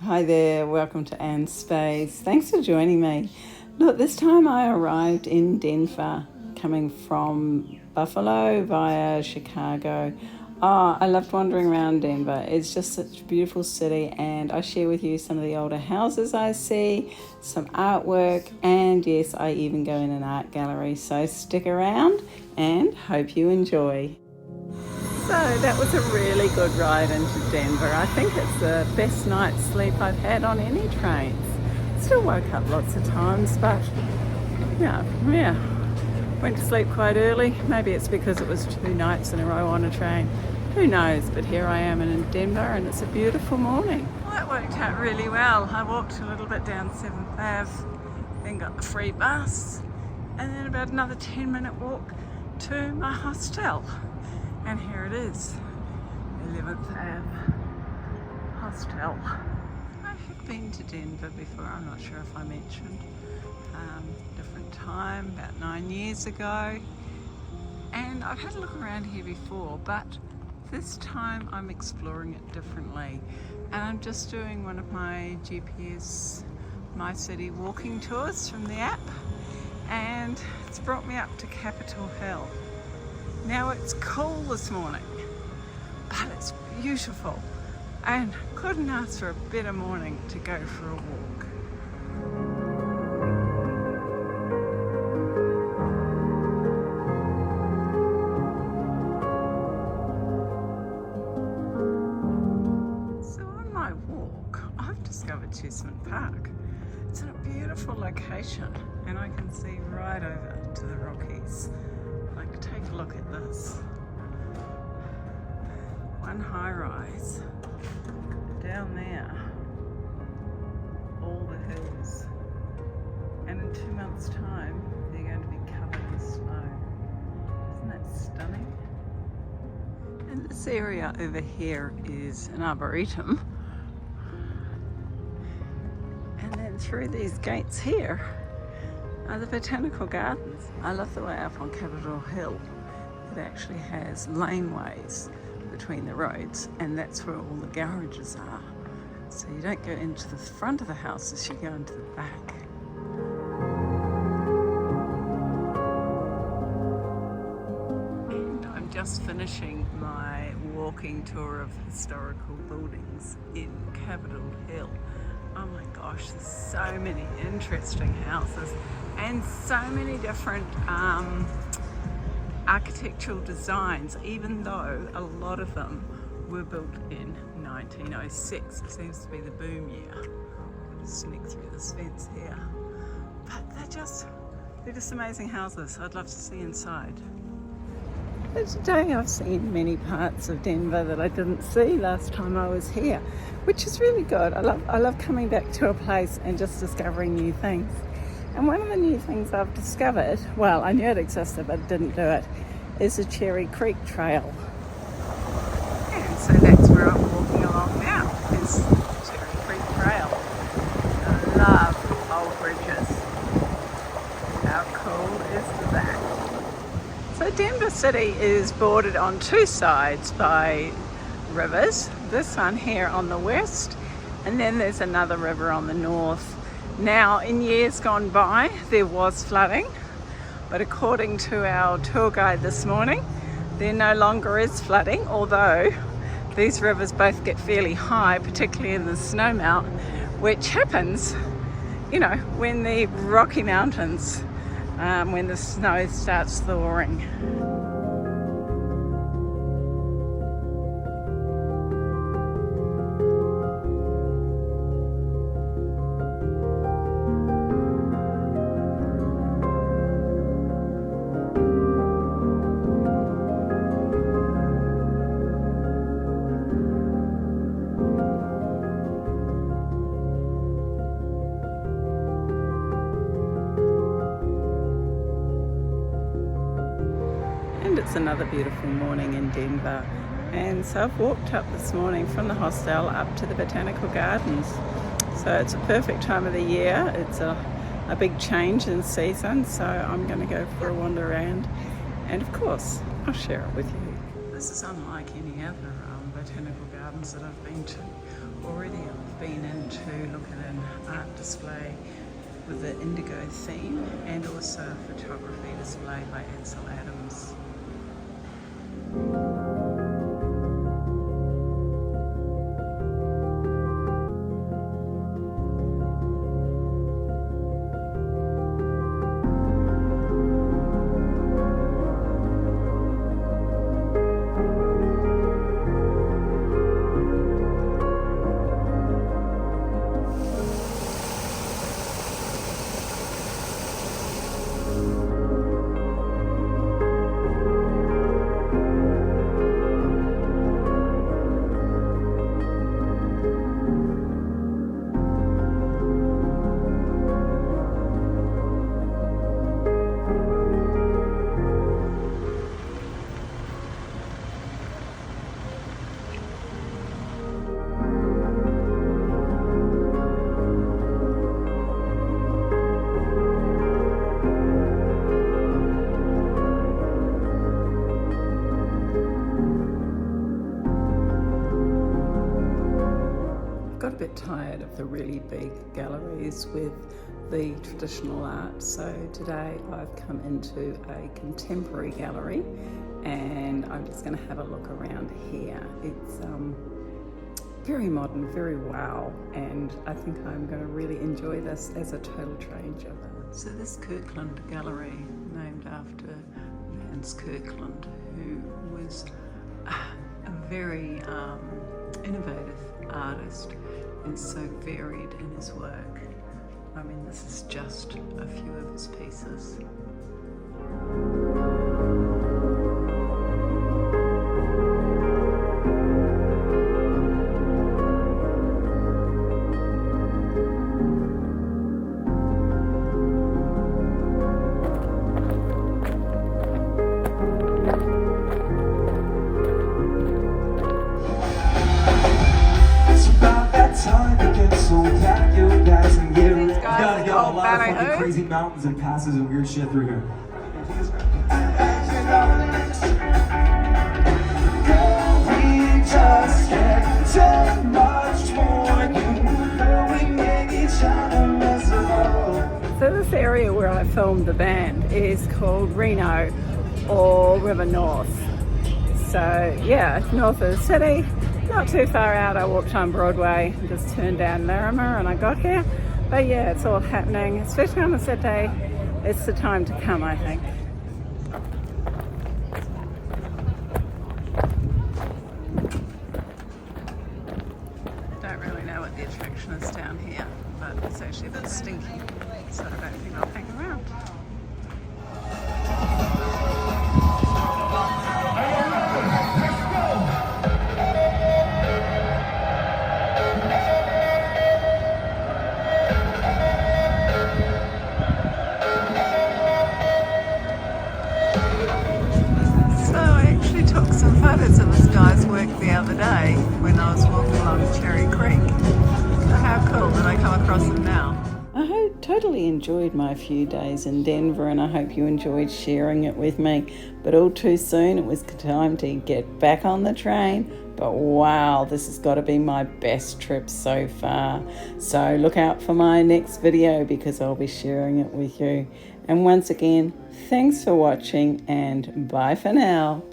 Hi there, welcome to Anne's Space. Thanks for joining me. Look, this time I arrived in Denver, coming from Buffalo via Chicago. Oh, I loved wandering around Denver. It's just such a beautiful city, and I share with you some of the older houses I see, some artwork, and yes, I even go in an art gallery. So stick around and hope you enjoy. So that was a really good ride into Denver. I think it's the best night's sleep I've had on any trains. Still woke up lots of times, but yeah, went to sleep quite early. Maybe it's because it was 2 nights in a row on a train. Who knows, but here I am in Denver and it's a beautiful morning. Well, that worked out really well. I walked a little bit down 7th Ave, then got the free bus, and then about another 10-minute walk to my hostel. And here it is, 11th Ave Hostel. I had been to Denver before, I'm not sure if I mentioned. Different time, about 9 years ago. And I've had a look around here before, but this time I'm exploring it differently. And I'm just doing one of my GPS My City walking tours from the app. And it's brought me up to Capitol Hill. Now it's cool this morning, but it's beautiful and couldn't ask for a better morning to go for a walk. So on my walk, I've discovered Cheesman Park. It's in a beautiful location and I can see right over to the Rockies. Like, take a look at this. One high rise. Down there, all the hills. And in 2 months' time, they're going to be covered in snow. Isn't that stunning? And this area over here is an arboretum. And then through these gates here are the Botanical Gardens. I love the way up on Capitol Hill. It actually has laneways between the roads, and that's where all the garages are. So you don't go into the front of the houses, you go into the back. And I'm just finishing my walking tour of historical buildings in Capitol Hill. Oh my gosh, there's so many interesting houses and so many different architectural designs, even though a lot of them were built in 1906. It seems to be the boom year. I'll just sneak through this fence here. But they're just amazing houses. I'd love to see inside. But today I've seen many parts of Denver that I didn't see last time I was here, which is really good. I love coming back to a place and just discovering new things. And one of the new things I've discovered, well, I knew it existed but didn't do it, is the Cherry Creek Trail. And so that's where I'm walking along now, is the Cherry Creek Trail. I love old bridges. How cool is that? So Denver City is bordered on 2 sides by rivers. This one here on the west, and then there's another river on the north. Now, in years gone by, there was flooding, but according to our tour guide this morning, there no longer is flooding, although these rivers both get fairly high, particularly in the snowmelt, which happens, you know, when the Rocky Mountains, when the snow starts thawing. And it's another beautiful morning in Denver. And so I've walked up this morning from the hostel up to the Botanical Gardens. So it's a perfect time of the year. It's a big change in season, so I'm going to go for a wander around. And of course, I'll share it with you. This is unlike any other botanical gardens that I've been to already. I've been in to look at an art display with the indigo theme and also a photography display by Ansel Adams. Got a bit tired of the really big galleries with the traditional art, so today I've come into a contemporary gallery and I'm just going to have a look around here. It's very modern, very wow, and I think I'm going to really enjoy this as a total stranger. So this Kirkland gallery, named after Vance Kirkland, who was a very innovative artist and so varied in his work. I mean, this is just a few of his pieces. Crazy mountains and passes and weird shit through here. So this area where I filmed the band is called RiNo or River North. So yeah, it's north of the city, not too far out. I walked on Broadway, just turned down Larimer and I got here. But yeah, it's all happening, especially on a Saturday. It's the time to come, I think. Don't really know what the attraction is down here, but it's actually a bit stinky, so I don't think I'll hang around. Of this guy's work the other day when I was walking along Cherry Creek. So how cool that I come across them now. I totally enjoyed my few days in Denver and I hope you enjoyed sharing it with me. But all too soon it was time to get back on the train. But wow, this has got to be my best trip so far. So look out for my next video because I'll be sharing it with you. And once again, thanks for watching and bye for now.